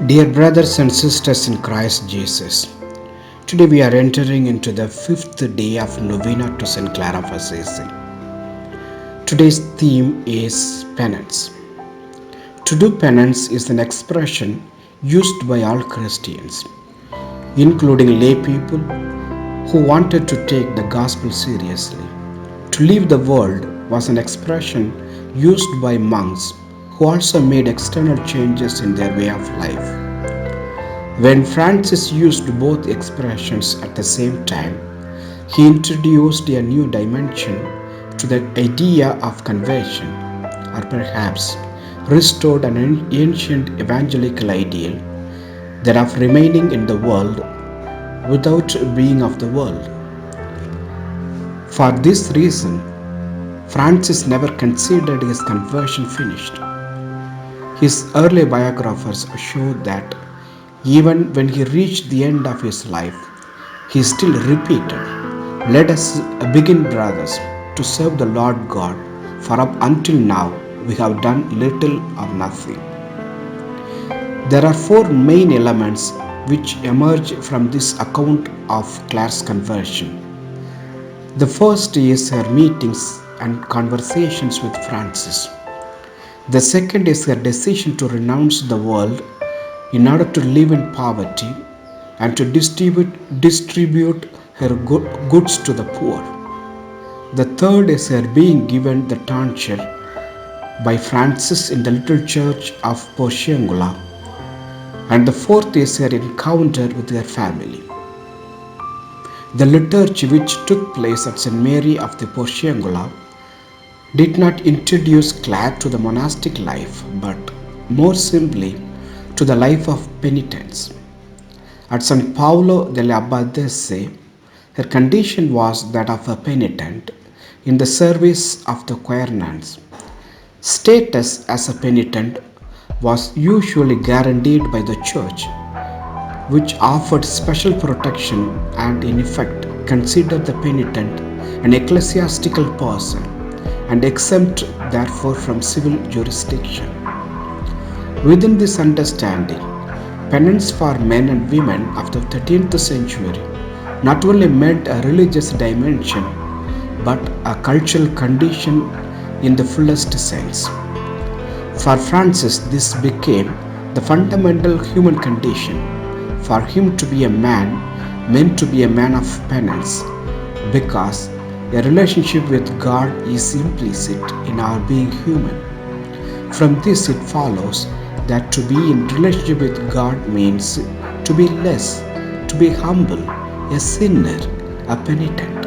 Dear brothers and sisters in Christ Jesus, today we are entering into the fifth day of Novena to St. Clara of Assisi. Today's theme is penance. To do penance is an expression used by all Christians, including lay people who wanted to take the gospel seriously. To leave the world was an expression used by monks who also made external changes in their way of life. When Francis used both expressions at the same time, he introduced a new dimension to the idea of conversion, or perhaps restored an ancient evangelical ideal that of remaining in the world without being of the world. For this reason, Francis never considered his conversion finished. His early biographers show that even when he reached the end of his life, he still repeated, "Let us begin, brothers, to serve the Lord God, for up until now we have done little or nothing." There are four main elements which emerge from this account of Clare's conversion. The first is her meetings and conversations with Francis. The second is her decision to renounce the world in order to live in poverty and to distribute her goods to the poor. The third is her being given the tonsure by Francis in the little church of Porciungula, and the fourth is her encounter with her family. The liturgy which took place at St. Mary of the Porciungula did not introduce Clare to the monastic life, but more simply to the life of penitence. At San Paolo delle Abbadesse, her condition was that of a penitent in the service of the choir nuns. Status as a penitent was usually guaranteed by the church, which offered special protection and in effect considered the penitent an ecclesiastical person and exempt therefore from civil jurisdiction. Within this understanding, penance for men and women of the 13th century not only meant a religious dimension but a cultural condition in the fullest sense. For Francis, this became the fundamental human condition. For him to be a man meant to be a man of penance, because a relationship with God is implicit in our being human. From this it follows that to be in relationship with God means to be less, to be humble, a sinner, a penitent.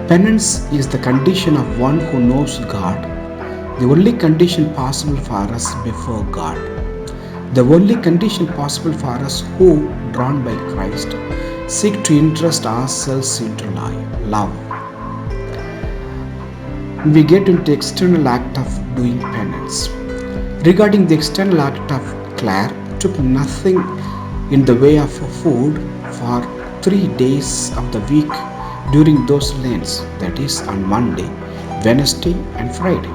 Penance is the condition of one who knows God, the only condition possible for us before God, the only condition possible for us who, drawn by Christ, seek to interest ourselves into love. We get into the external act of doing penance. Regarding the external act of Clare, took nothing in the way of food for 3 days of the week during those Lents, that is, on Monday, Wednesday, and Friday.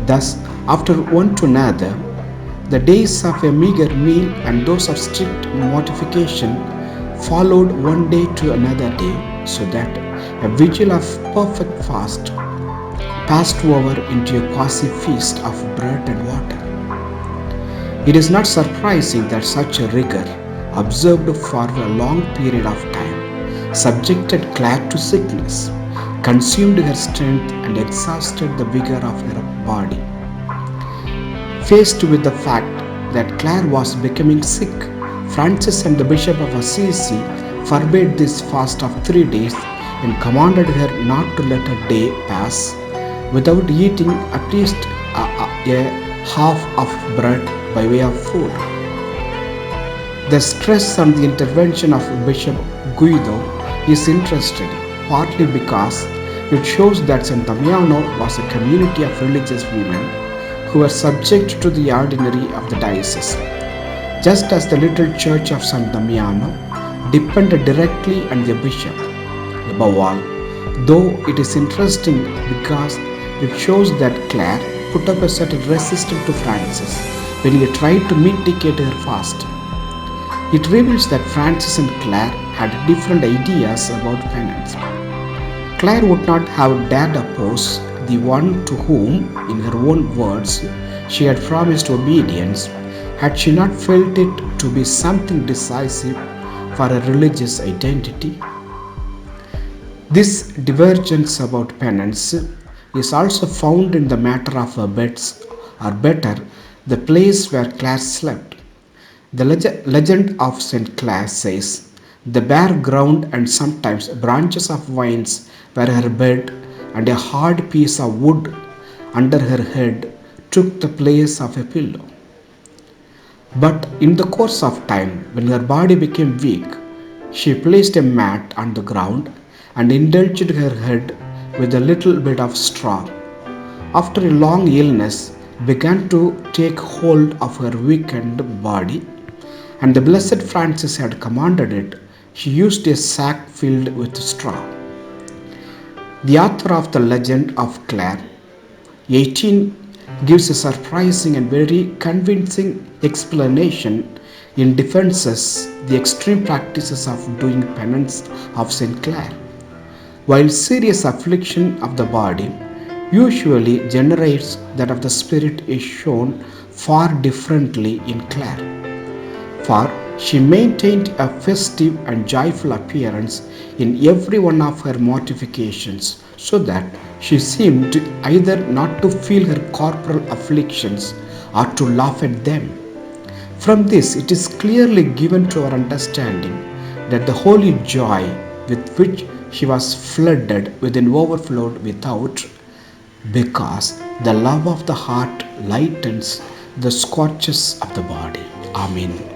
Thus, after one to another, the days of a meager meal and those of strict mortification followed one day to another day, so that a vigil of perfect fast passed over into a quasi-feast of bread and water. It is not surprising that such a rigor, observed for a long period of time, subjected Clare to sickness, consumed her strength, and exhausted the vigor of her body. Faced with the fact that Clare was becoming sick, Francis and the Bishop of Assisi forbade this fast of 3 days and commanded her not to let a day pass without eating at least a half of bread by way of food. The stress on the intervention of Bishop Guido is interesting, partly because it shows that San Damiano was a community of religious women who were subject to the ordinary of the diocese, just as the little church of San Damiano depended directly on the bishop. Above all, though it is interesting because it shows that Clare put up a certain resistance to Francis when he tried to mitigate her fast. It reveals that Francis and Claire had different ideas about penance. Claire would not have dared oppose the one to whom, in her own words, she had promised obedience, had she not felt it to be something decisive for her religious identity. This divergence about penance is also found in the matter of her beds, or better, the place where Claire slept. The legend of St. Clare says, the bare ground and sometimes branches of vines were her bed, and a hard piece of wood under her head took the place of a pillow. But in the course of time, when her body became weak, she placed a mat on the ground and indulged her head with a little bit of straw. After a long illness began to take hold of her weakened body, and the Blessed Francis had commanded it, she used a sack filled with straw. The author of the legend of Clare, 18, gives a surprising and very convincing explanation in defenses the extreme practices of doing penance of St. Clare. While serious affliction of the body usually generates that of the spirit is shown far differently in Clare. For she maintained a festive and joyful appearance in every one of her mortifications, so that she seemed either not to feel her corporal afflictions or to laugh at them. From this, it is clearly given to our understanding that the holy joy with which she was flooded within overflowed without, because the love of the heart lightens the scorches of the body. Amen.